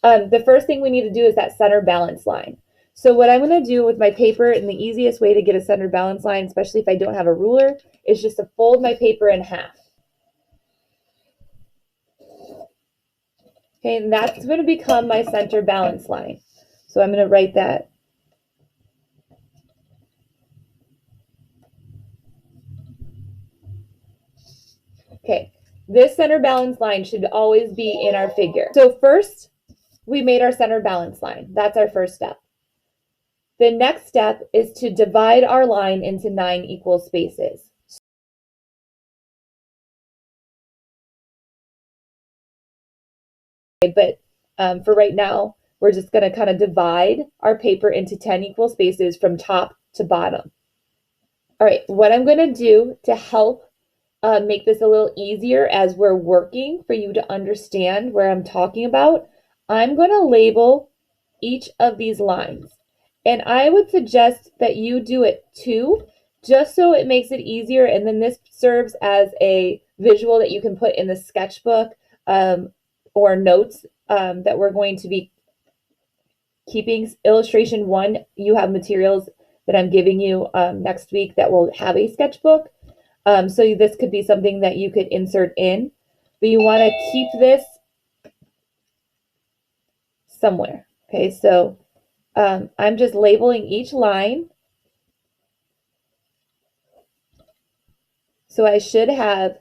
The first thing we need to do is that center balance line. So what I'm going to do with my paper, and the easiest way to get a center balance line, especially if I don't have a ruler, is just to fold my paper in half. Okay, and that's going to become my center balance line. So I'm going to write that. Okay, this center balance line should always be in our figure. So first, we made our center balance line. That's our first step. The next step is to divide our line into 9 equal spaces. But for right now, we're just going to kind of divide our paper into 10 equal spaces from top to bottom. All right, what I'm going to do to help make this a little easier as we're working for you to understand where I'm talking about, I'm going to label each of these lines. And I would suggest that you do it too, just so it makes it easier. And then this serves as a visual that you can put in the sketchbook or notes that we're going to be keeping. Illustration 1, you have materials that I'm giving you next week that will have a sketchbook. So this could be something that you could insert in, but you want to keep this somewhere. Okay, so I'm just labeling each line. So I should have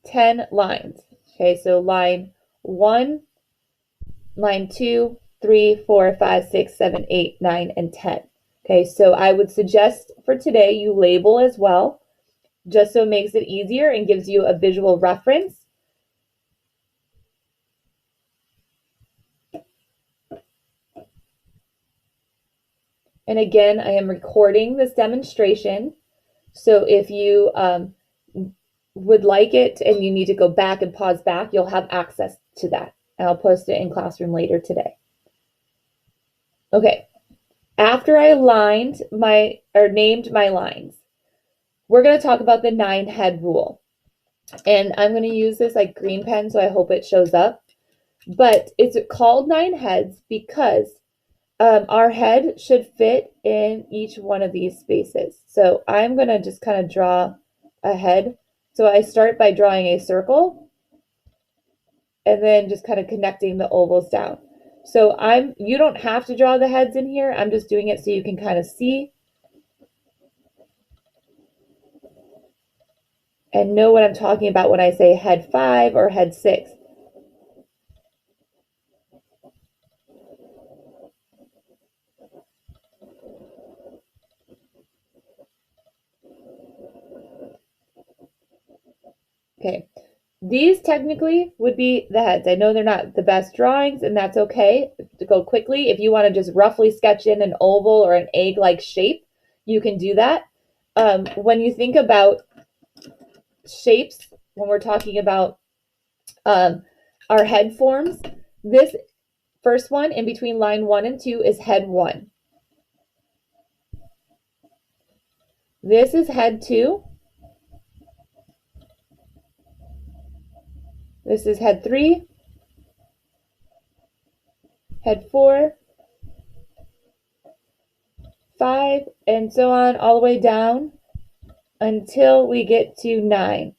10 lines. Okay, so line 1, line 2, 3, 4, 5, 6, 7, 8, 9, and 10. Okay, so I would suggest for today you label as well, just so it makes it easier and gives you a visual reference. And again, I am recording this demonstration. So if you would like it and you need to go back and pause back, you'll have access to that. And I'll post it in Classroom later today. Okay, after I named my lines, we're going to talk about the 9 head rule. And I'm going to use this like green pen, so I hope it shows up. But it's called 9 heads because our head should fit in each one of these spaces. So I'm going to just kind of draw a head. So I start by drawing a circle and then just kind of connecting the ovals down. So you don't have to draw the heads in here. I'm just doing it so you can kind of see and know what I'm talking about when I say head 5 or head 6. Okay, these technically would be the heads. I know they're not the best drawings, and that's okay to go quickly. If you want to just roughly sketch in an oval or an egg-like shape, you can do that. When you think about shapes, when we're talking about our head forms, this first one in between line 1 and 2 is head 1. This is head 2. This is head 3, head 4, 5, and so on all the way down until we get to 9.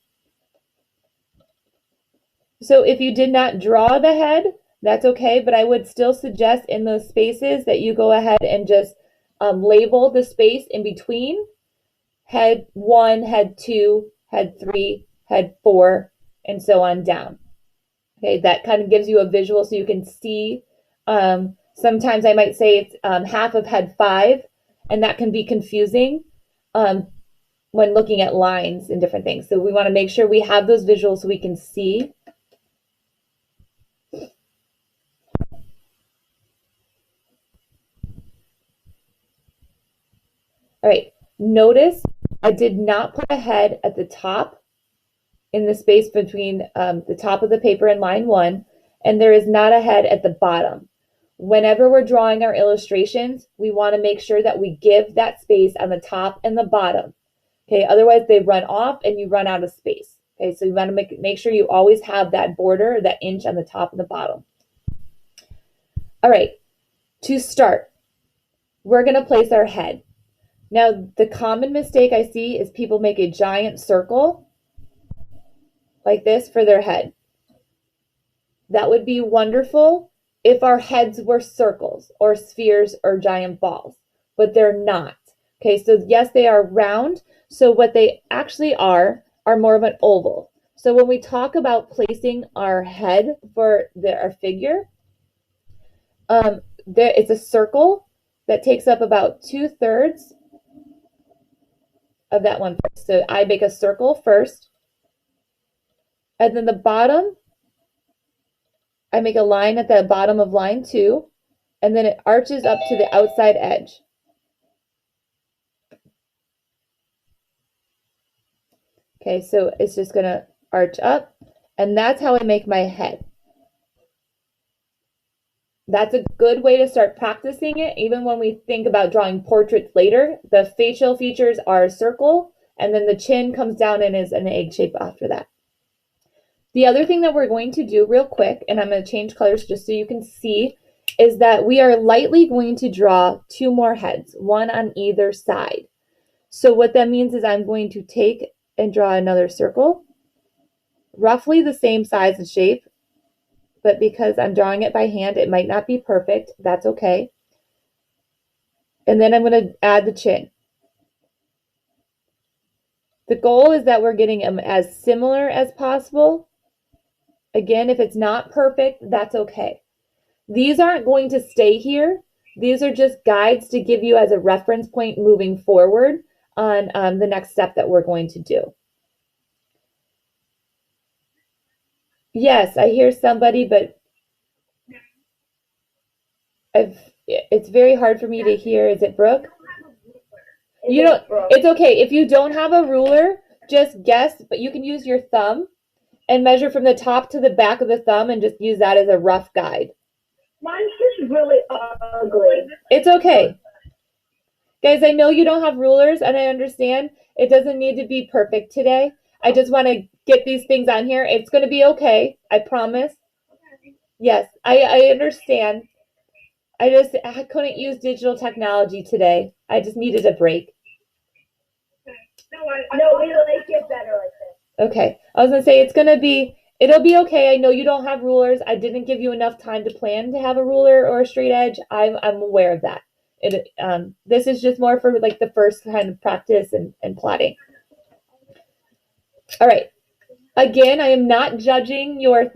So if you did not draw the head, that's okay, but I would still suggest in those spaces that you go ahead and just label the space in between head 1, head 2, head 3, head 4, and so on down. Okay, that kind of gives you a visual so you can see. Sometimes I might say it's half of head 5, and that can be confusing when looking at lines and different things. So we want to make sure we have those visuals so we can see. All right, notice I did not put a head at the top in the space between the top of the paper and line 1, and there is not a head at the bottom. Whenever we're drawing our illustrations, we want to make sure that we give that space on the top and the bottom. Okay, otherwise they run off and you run out of space. Okay, so you want to make sure you always have that border, that inch on the top and the bottom. All right, to start, we're going to place our head. Now, the common mistake I see is people make a giant circle like this for their head. That would be wonderful if our heads were circles or spheres or giant balls, but they're not. Okay, so yes, they are round. So what they actually are more of an oval. So when we talk about placing our head for our figure, it's a circle that takes up about 2/3 of that one part. So I make a circle first, and then the bottom, I make a line at the bottom of line 2, and then it arches up to the outside edge. Okay, so it's just going to arch up, and that's how I make my head. That's a good way to start practicing it, even when we think about drawing portraits later. The facial features are a circle, and then the chin comes down and is an egg shape after that. The other thing that we're going to do real quick, and I'm going to change colors just so you can see, is that we are lightly going to draw 2 more heads, one on either side. So what that means is I'm going to take and draw another circle, roughly the same size and shape, but because I'm drawing it by hand, it might not be perfect. That's okay. And then I'm going to add the chin. The goal is that we're getting them as similar as possible. Again, if it's not perfect, that's okay. These aren't going to stay here. These are just guides to give you as a reference point moving forward on the next step that we're going to do. Yes, I hear somebody, but it's very hard for me to hear. Is it Brooke? You don't, it's okay. If you don't have a ruler, just guess, but you can use your thumb and measure from the top to the back of the thumb and just use that as a rough guide. Mine's just really ugly. It's okay. Guys, I know you don't have rulers, and I understand it doesn't need to be perfect today. I just want to get these things on here. It's going to be okay. I promise. Yes, I understand. I couldn't use digital technology today. I just needed a break. No, we like it better like this. Okay. I was going to say it'll be okay. I know you don't have rulers. I didn't give you enough time to plan to have a ruler or a straight edge. I'm aware of that. This is just more for like the first kind of practice and plotting. All right. Again, I am not judging your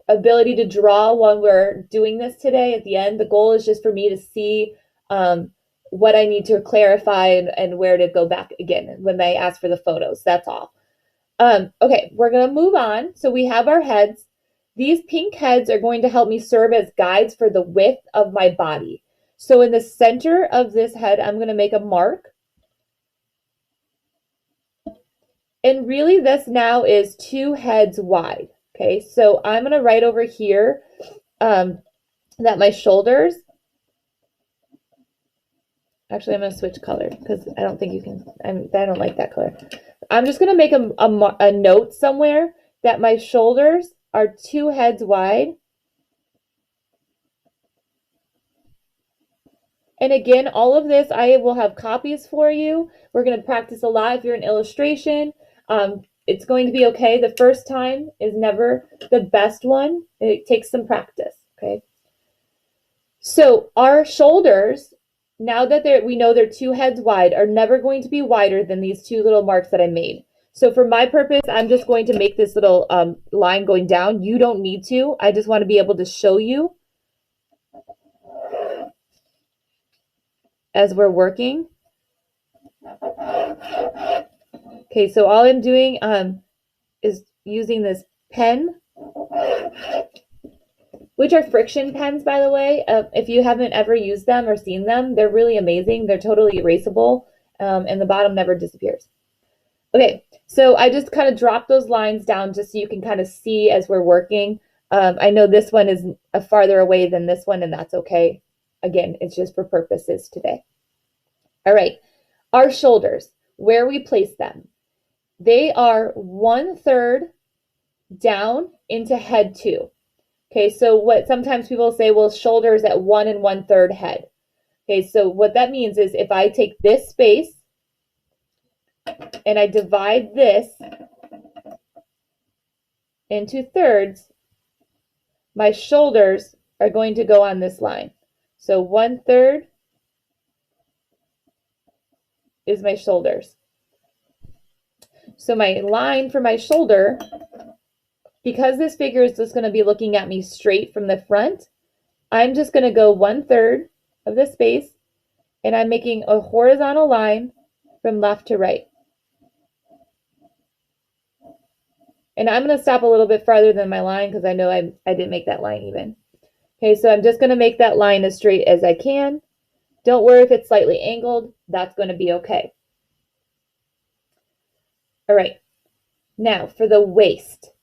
ability to draw when we're doing this today. At the end, the goal is just for me to see what I need to clarify and where to go back again when they ask for the photos. That's all. Okay, we're going to move on. So we have our heads. These pink heads are going to help me serve as guides for the width of my body. So in the center of this head, I'm going to make a mark. And really this now is 2 heads wide. Okay, so I'm going to write over here that my shoulders, actually I'm going to switch color because I don't think you can, I don't like that color. I'm just going to make a note somewhere that my shoulders are 2 heads wide. And again, all of this, I will have copies for you. We're going to practice a lot if you're in illustration. It's going to be okay. The first time is never the best one. It takes some practice, okay? So our shoulders, now that we know they're 2 heads wide, are never going to be wider than these 2 little marks that I made. So for my purpose, I'm just going to make this little line going down. You don't need to. I just want to be able to show you as we're working. Okay, so all I'm doing is using this pen, which are friction pens, by the way. If you haven't ever used them or seen them, they're really amazing. They're totally erasable, and the bottom never disappears. Okay, so I just kind of drop those lines down just so you can kind of see as we're working. I know this one is farther away than this one, and that's okay. Again, it's just for purposes today. All right, our shoulders, where we place them. they are 1/3 down into head 2. Okay, so what sometimes people say, well, shoulders at 1 1/3 head. Okay, so what that means is if I take this space and I divide this into thirds, my shoulders are going to go on this line. So 1/3 is my shoulders. So my line for my shoulder, because this figure is just going to be looking at me straight from the front, I'm just going to go 1/3 of the space, and I'm making a horizontal line from left to right. And I'm going to stop a little bit farther than my line because I know I didn't make that line even. Okay, so I'm just going to make that line as straight as I can. Don't worry if it's slightly angled, that's going to be okay. All right, now for the waist.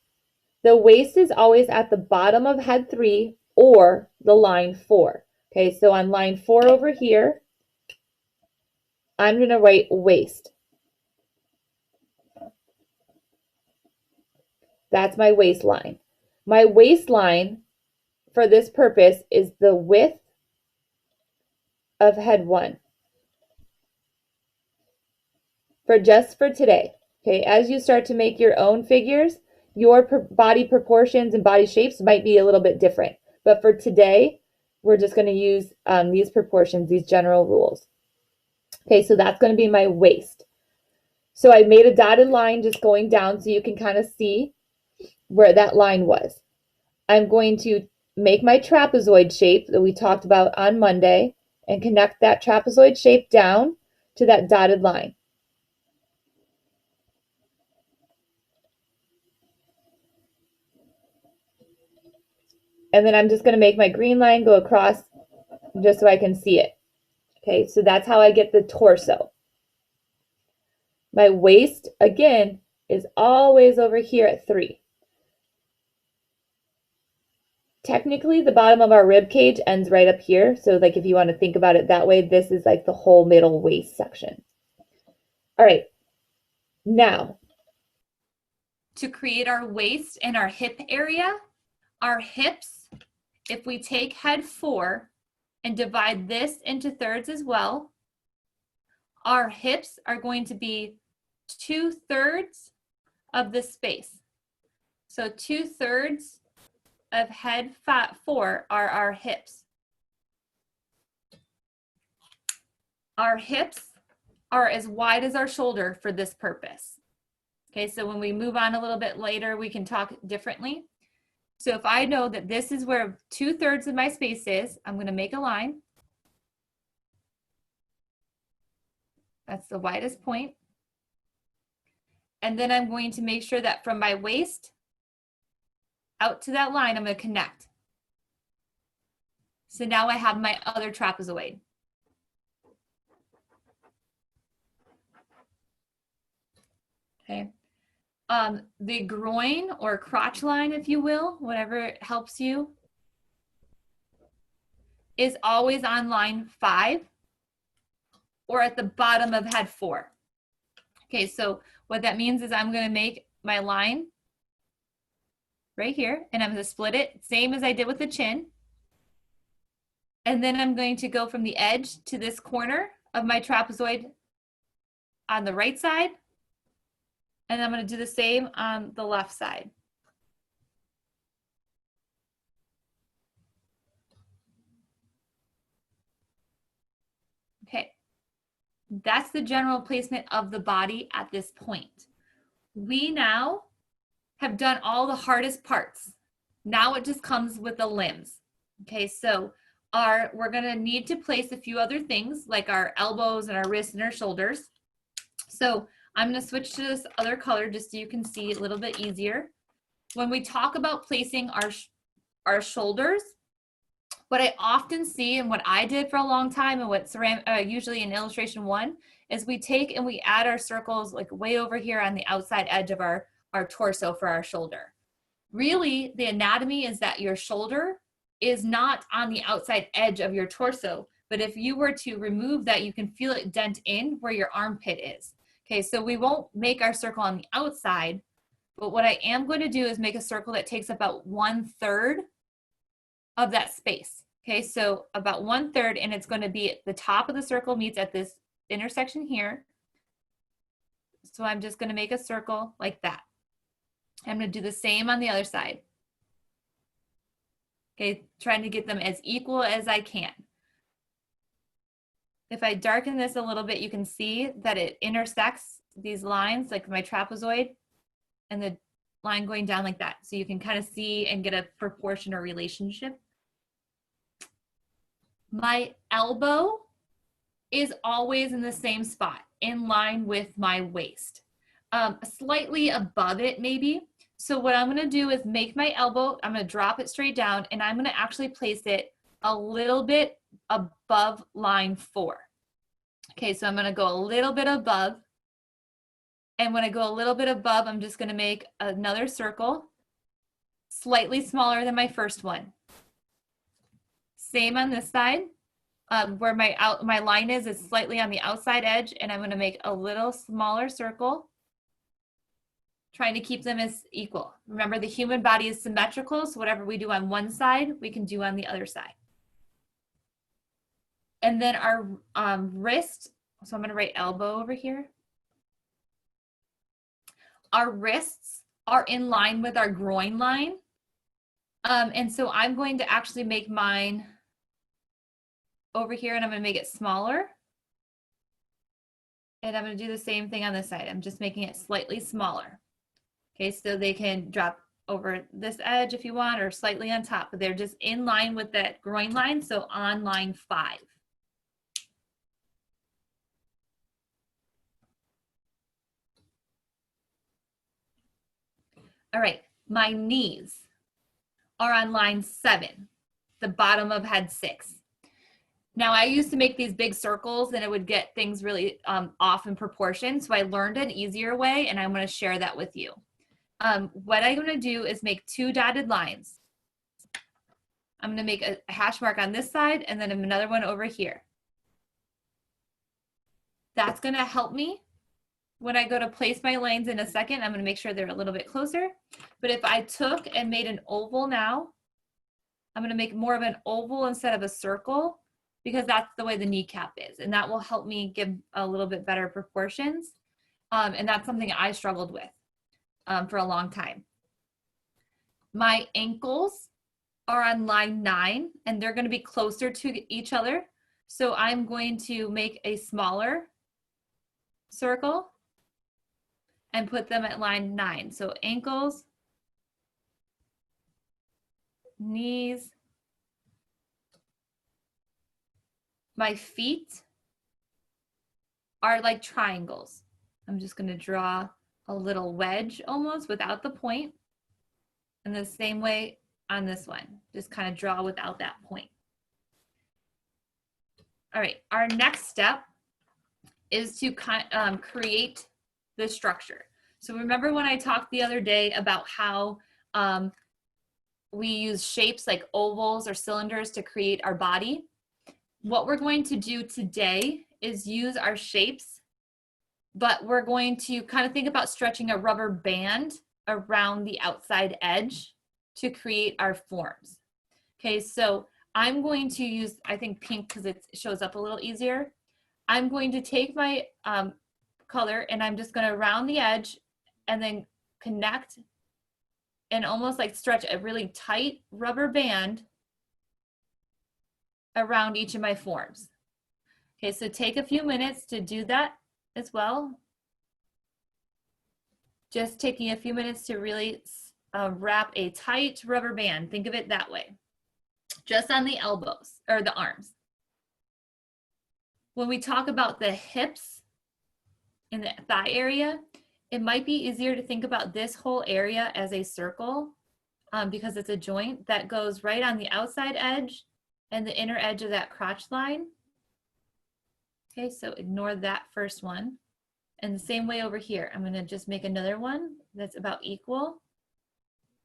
The waist is always at the bottom of head 3 or the line 4. Okay, so on line 4 over here, I'm going to write waist. That's my waistline. My waistline for this purpose is the width of head 1. Just for today. Okay, as you start to make your own figures, your body proportions and body shapes might be a little bit different. But for today, we're just going to use these proportions, these general rules. Okay, so that's going to be my waist. So I made a dotted line just going down so you can kind of see where that line was. I'm going to make my trapezoid shape that we talked about on Monday and connect that trapezoid shape down to that dotted line. And then I'm just going to make my green line go across just so I can see it. Okay, so that's how I get the torso. My waist, again, is always over here at 3. Technically, the bottom of our rib cage ends right up here. So like if you want to think about it that way, this is like the whole middle waist section. All right, now to create our waist and our hip area, our hips, if we take head 4 and divide this into thirds as well, our hips are going to be 2/3 of the space. So 2/3 of head 4 are our hips. Our hips are as wide as our shoulder for this purpose. Okay, so when we move on a little bit later, we can talk differently. So if I know that this is where 2/3 of my space is, I'm going to make a line. That's the widest point. And then I'm going to make sure that from my waist out to that line, I'm going to connect. So now I have my other trapezoid. Okay. The groin or crotch line, if you will, whatever helps you, is always on line 5 or at the bottom of head 4. Okay, so what that means is I'm going to make my line right here, and I'm going to split it, same as I did with the chin. And then I'm going to go from the edge to this corner of my trapezoid on the right side. And I'm going to do the same on the left side. Okay, that's the general placement of the body at this point. We now have done all the hardest parts. Now it just comes with the limbs. Okay, so we're going to need to place a few other things like our elbows and our wrists and our shoulders. So I'm going to switch to this other color just so you can see a little bit easier. When we talk about placing our shoulders, what I often see and what I did for a long time and what usually in illustration 1 is we take and we add our circles like way over here on the outside edge of our torso for our shoulder. Really, the anatomy is that your shoulder is not on the outside edge of your torso, but if you were to remove that, you can feel it dent in where your armpit is. Okay, so we won't make our circle on the outside, but what I am going to do is make a circle that takes about 1/3 of that space. Okay, so about 1/3, and it's going to be the top of the circle meets at this intersection here. So I'm just going to make a circle like that. I'm going to do the same on the other side. Okay, trying to get them as equal as I can. If I darken this a little bit, you can see that it intersects these lines, like my trapezoid and the line going down like that. So you can kind of see and get a proportion or relationship. My elbow is always in the same spot, in line with my waist, slightly above it maybe. So what I'm going to do is make my elbow, I'm going to drop it straight down, and I'm going to actually place it a little bit above line 4. Okay, so I'm going to go a little bit above. And when I go a little bit above, I'm just going to make another circle, slightly smaller than my first one. Same on this side. Where my line is slightly on the outside edge, and I'm going to make a little smaller circle, trying to keep them as equal. Remember, the human body is symmetrical, so whatever we do on one side, we can do on the other side. And then our wrist, so I'm going to write elbow over here. Our wrists are in line with our groin line. And so I'm going to actually make mine over here, and I'm going to make it smaller. And I'm going to do the same thing on this side. I'm just making it slightly smaller. Okay, so they can drop over this edge if you want, or slightly on top, but they're just in line with that groin line, so on line 5. All right, my knees are on line 7, the bottom of head 6. Now, I used to make these big circles and it would get things really off in proportion. So I learned an easier way, and I'm going to share that with you. What I'm going to do is make 2 dotted lines. I'm going to make a hash mark on this side and then another one over here. That's going to help me when I go to place my lines in a second. I'm going to make sure they're a little bit closer. But if I took and made an oval now, I'm going to make more of an oval instead of a circle, because that's the way the kneecap is. And that will help me give a little bit better proportions. And that's something I struggled with for a long time. My ankles are on line 9, and they're going to be closer to each other. So I'm going to make a smaller circle and put them at line 9. So ankles, knees. My feet are like triangles. I'm just going to draw a little wedge almost without the point. And the same way on this one, just kind of draw without that point. All right, our next step is to create the structure. So remember when I talked the other day about how we use shapes like ovals or cylinders to create our body? What we're going to do today is use our shapes, but we're going to kind of think about stretching a rubber band around the outside edge to create our forms. Okay, so I'm going to use, I think, pink because it shows up a little easier. I'm going to take my color and I'm just going to round the edge and then connect and almost like stretch a really tight rubber band around each of my forms. Okay, so take a few minutes to do that as well. Just taking a few minutes to really wrap a tight rubber band. Think of it that way. Just on the elbows or the arms. When we talk about the hips in the thigh area, it might be easier to think about this whole area as a circle because it's a joint that goes right on the outside edge and the inner edge of that crotch line. Okay, so ignore that first one. And the same way over here, I'm gonna just make another one that's about equal.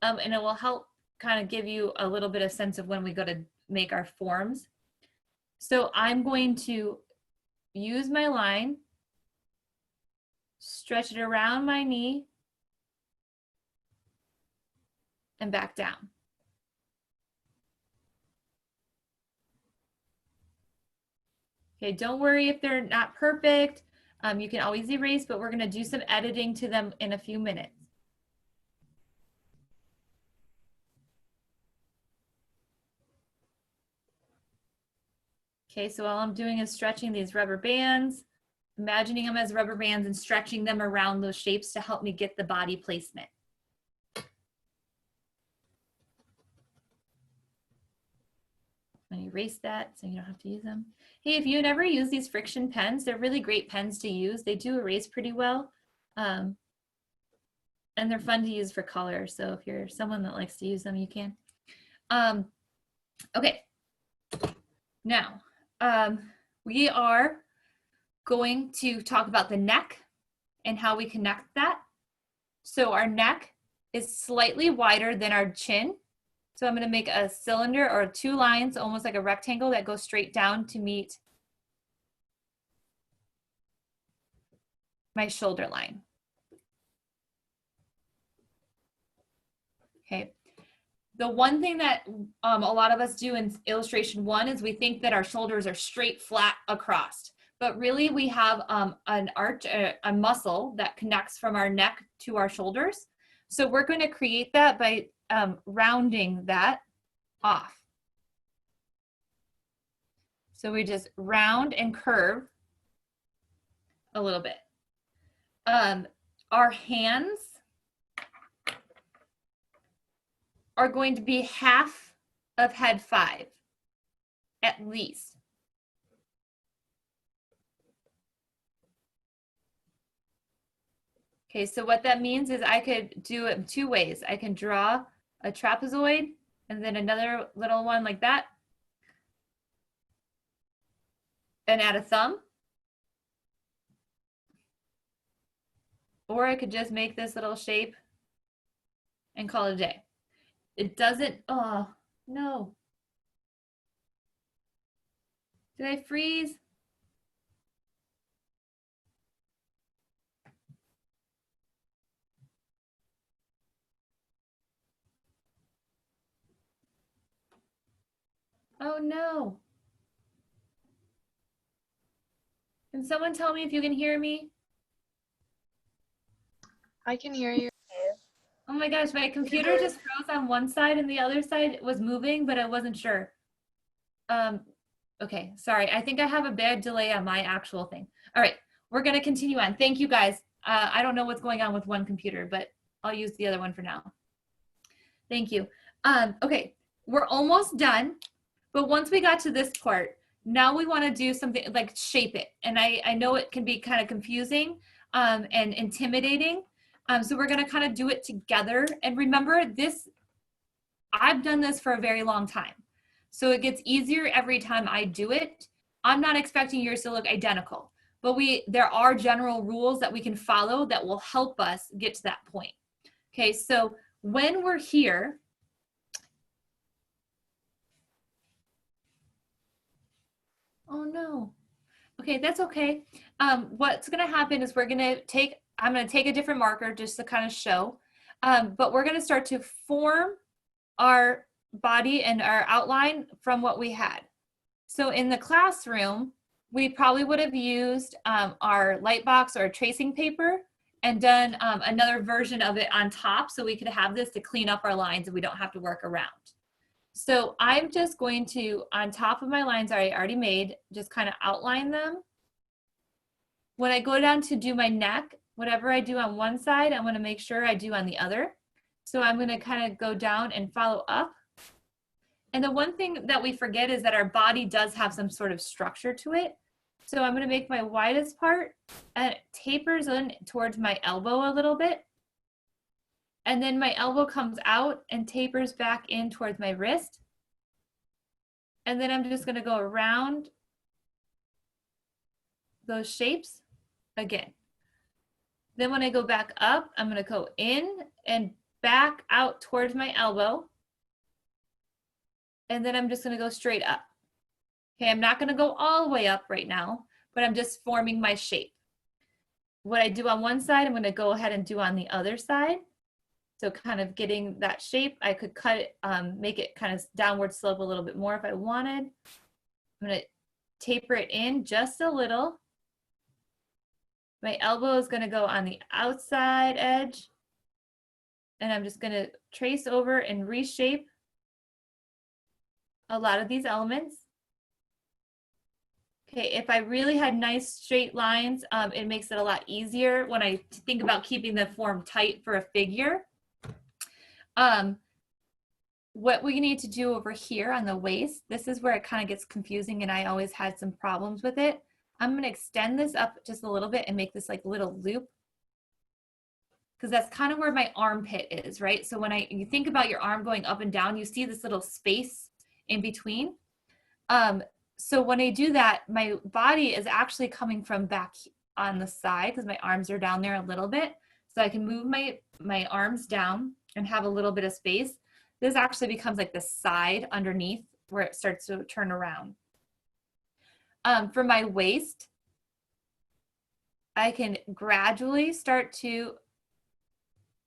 And it will help kind of give you a little bit of sense of when we go to make our forms. So I'm going to use my line, Stretch it around my knee and back down. Okay, don't worry if they're not perfect. You can always erase, but we're going to do some editing to them in a few minutes. Okay, so all I'm doing is stretching these rubber bands, imagining them as rubber bands and stretching them around those shapes to help me get the body placement. I'm going to erase that so you don't have to use them. Hey, if you never use these friction pens, they're really great pens to use. They do erase pretty well. And they're fun to use for color. So if you're someone that likes to use them, you can. Okay. Now, we are going to talk about the neck and how we connect that. So our neck is slightly wider than our chin. So I'm going to make a cylinder or 2 lines, almost like a rectangle that goes straight down to meet my shoulder line. Okay. The one thing that a lot of us do in illustration 1 is we think that our shoulders are straight flat across, but really we have an arch, a muscle that connects from our neck to our shoulders. So we're going to create that by rounding that off. So we just round and curve a little bit. Our hands are going to be half of head 5, at least. Okay, so what that means is I could do it 2 ways. I can draw a trapezoid and then another little one like that and add a thumb. Or I could just make this little shape and call it a day. It doesn't, oh, no. Did I freeze? Oh no. Can someone tell me if you can hear me? I can hear you. Oh my gosh, my computer just froze on one side and the other side was moving, but I wasn't sure. Okay, sorry. I think I have a bad delay on my actual thing. All right, we're gonna continue on. Thank you guys. I don't know what's going on with one computer, but I'll use the other one for now. Thank you. Okay, we're almost done, but once we got to this part, now we wanna do something like shape it. And I know it can be kind of confusing and intimidating. So we're gonna kind of do it together. And remember this, I've done this for a very long time. So it gets easier every time I do it. I'm not expecting yours to look identical, but there are general rules that we can follow that will help us get to that point. Okay, so when we're here, oh no. Okay, that's okay. What's gonna happen is I'm gonna take a different marker just to kind of show, but we're gonna start to form our body and our outline from what we had. So in the classroom, we probably would have used our light box or tracing paper and done another version of it on top so we could have this to clean up our lines and we don't have to work around. So I'm just going to, on top of my lines I already made, just kind of outline them. When I go down to do my neck, whatever I do on one side, I'm going to make sure I do on the other. So I'm going to kind of go down and follow up. And the one thing that we forget is that our body does have some sort of structure to it. So I'm going to make my widest part and it tapers in towards my elbow a little bit. And then my elbow comes out and tapers back in towards my wrist. And then I'm just going to go around those shapes again. Then when I go back up, I'm going to go in and back out towards my elbow. And then I'm just going to go straight up. Okay, I'm not going to go all the way up right now, but I'm just forming my shape. what I do on one side, I'm going to go ahead and do on the other side. So kind of getting that shape, I could cut it, make it kind of downward slope a little bit more if I wanted. I'm going to taper it in just a little. My elbow is going to go on the outside edge. And I'm just going to trace over and reshape a lot of these elements. Okay, if I really had nice straight lines, it makes it a lot easier when I think about keeping the form tight for a figure. What we need to do over here on the waist, this is where it kind of gets confusing and I always had some problems with it. I'm going to extend this up just a little bit and make this like a little loop, because that's kind of where my armpit is, right? So when you think about your arm going up and down, you see this little space in between. So when I do that, my body is actually coming from back on the side because my arms are down there a little bit. So I can move my arms down and have a little bit of space. This actually becomes like the side underneath where it starts to turn around. For my waist, I can gradually start to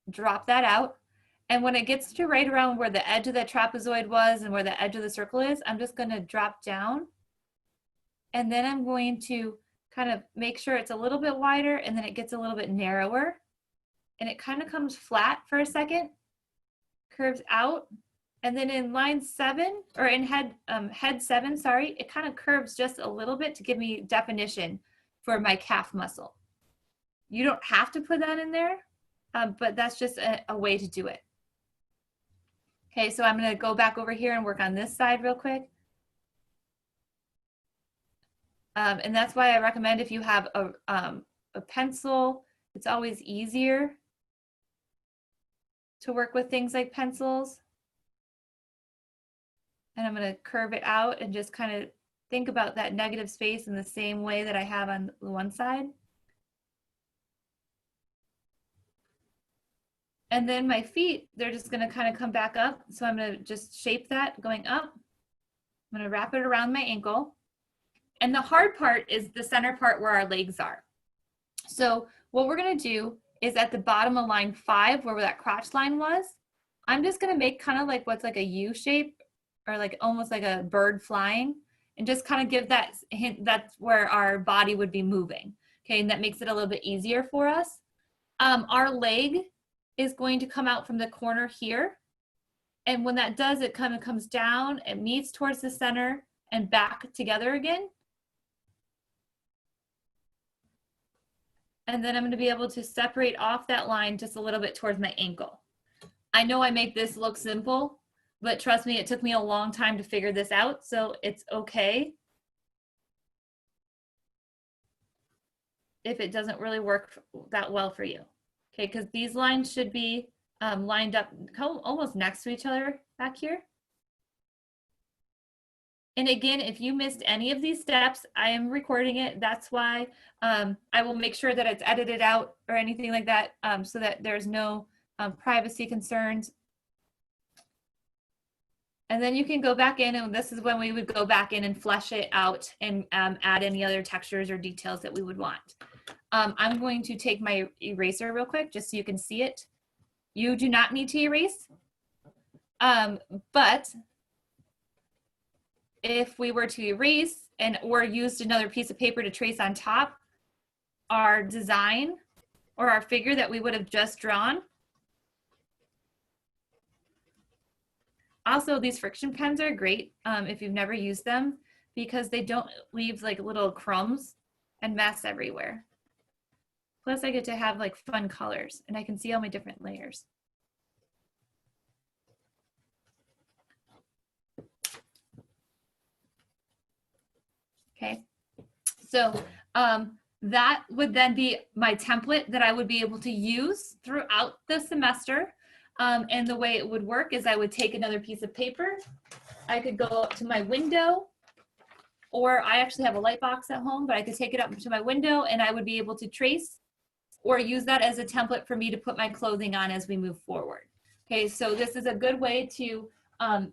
drop that out. And when it gets to right around where the edge of the trapezoid was and where the edge of the circle is, I'm just going to drop down. And then I'm going to kind of make sure it's a little bit wider and then it gets a little bit narrower. And it kind of comes flat for a second, curves out. And then in line 7, or in head 7, sorry, it kind of curves just a little bit to give me definition for my calf muscle. You don't have to put that in there, but that's just a way to do it. Okay, so I'm going to go back over here and work on this side real quick. And that's why I recommend if you have a pencil, it's always easier to work with things like pencils. And I'm going to curve it out and just kind of think about that negative space in the same way that I have on the one side. And then my feet, they're just going to kind of come back up. So I'm going to just shape that going up. I'm going to wrap it around my ankle. And the hard part is the center part where our legs are. So what we're going to do is at the bottom of line 5, where that crotch line was, I'm just going to make kind of like what's like a U shape, or like almost like a bird flying, and just kind of give that hint that's where our body would be moving. Okay, and that makes it a little bit easier for us. Our leg is going to come out from the corner here. And when that does, it kind of comes down, it meets towards the center and back together again. And then I'm going to be able to separate off that line just a little bit towards my ankle. I know I make this look simple, but trust me, it took me a long time to figure this out, so it's okay if it doesn't really work that well for you. Okay, because these lines should be lined up almost next to each other back here. And again, if you missed any of these steps, I am recording it. That's why I will make sure that it's edited out or anything like that, so that there's no privacy concerns. And then you can go back in, and this is when we would go back in and flesh it out and add any other textures or details that we would want. I'm going to take my eraser real quick just so you can see it. You do not need to erase, but if we were to erase or used another piece of paper to trace on top, our design or our figure that we would have just drawn. Also, these friction pens are great if you've never used them, because they don't leave like little crumbs and mess everywhere. Plus I get to have like fun colors and I can see all my different layers. Okay, so that would then be my template that I would be able to use throughout the semester. And the way it would work is I would take another piece of paper. I could go up to my window, or I actually have a light box at home, but I could take it up to my window and I would be able to trace or use that as a template for me to put my clothing on as we move forward. Okay, so this is a good way to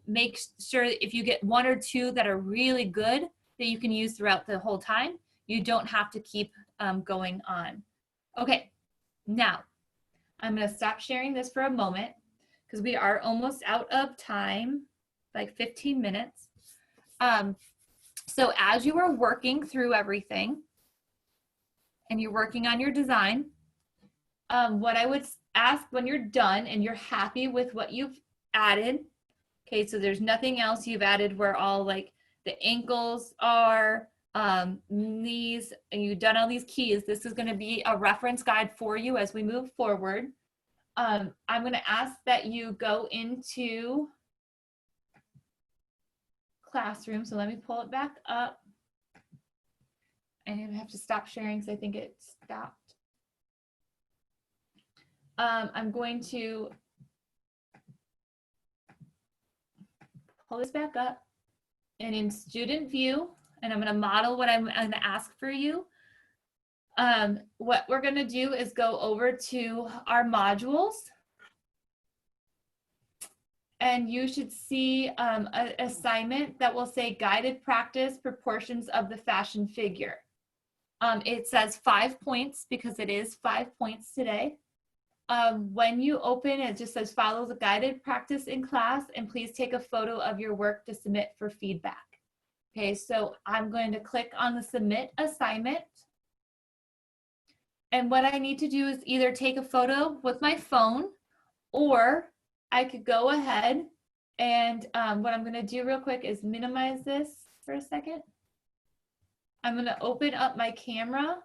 make sure if you get 1 or 2 that are really good that you can use throughout the whole time, you don't have to keep going on. Okay, now I'm going to stop sharing this for a moment because we are almost out of time, like 15 minutes. So as you are working through everything and you're working on your design, what I would ask when you're done and you're happy with what you've added, okay, so there's nothing else you've added where all like the ankles are, knees, and you've done all these keys. This is going to be a reference guide for you as we move forward. I'm going to ask that you go into Classroom. So let me pull it back up. I have to stop sharing because I think it stopped. I'm going to pull this back up, and in Student View, and I'm going to model what I'm going to ask for you. What we're going to do is go over to our modules, and you should see an assignment that will say guided practice proportions of the fashion figure. It says 5 points because it is 5 points today. When you open, it just says follow the guided practice in class and please take a photo of your work to submit for feedback. Okay, so I'm going to click on the submit assignment. And what I need to do is either take a photo with my phone, or I could go ahead and what I'm going to do real quick is minimize this for a second. I'm going to open up my camera.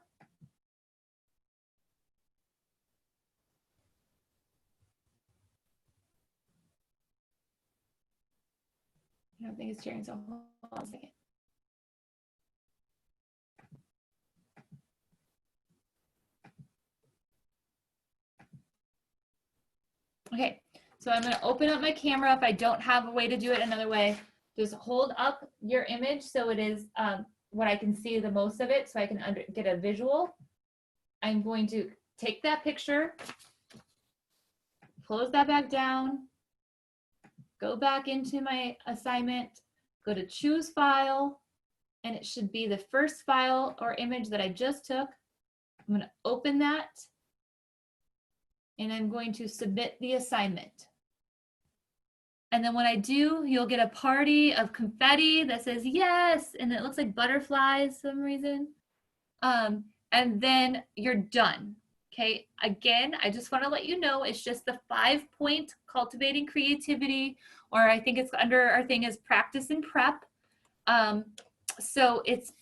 I don't think it's sharing, so hold on a second. Okay, so I'm going to open up my camera. If I don't have a way to do it another way, just hold up your image so it is what I can see the most of it, so I can get a visual. I'm going to take that picture, close that back down, go back into my assignment, go to choose file, and it should be the first file or image that I just took. I'm going to open that, and I'm going to submit the assignment. And then when I do, you'll get a party of confetti that says yes, and it looks like butterflies for some reason. And then you're done. Okay, again, I just want to let you know it's just the 5-point cultivating creativity, or I think it's under our thing is practice and prep. So it's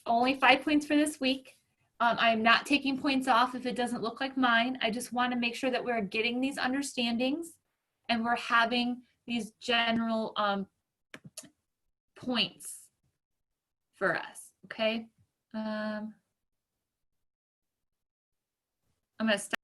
only 5 points for this week. I'm not taking points off if it doesn't look like mine. I just want to make sure that we're getting these understandings and we're having these general points for us, okay? I'm going to stop.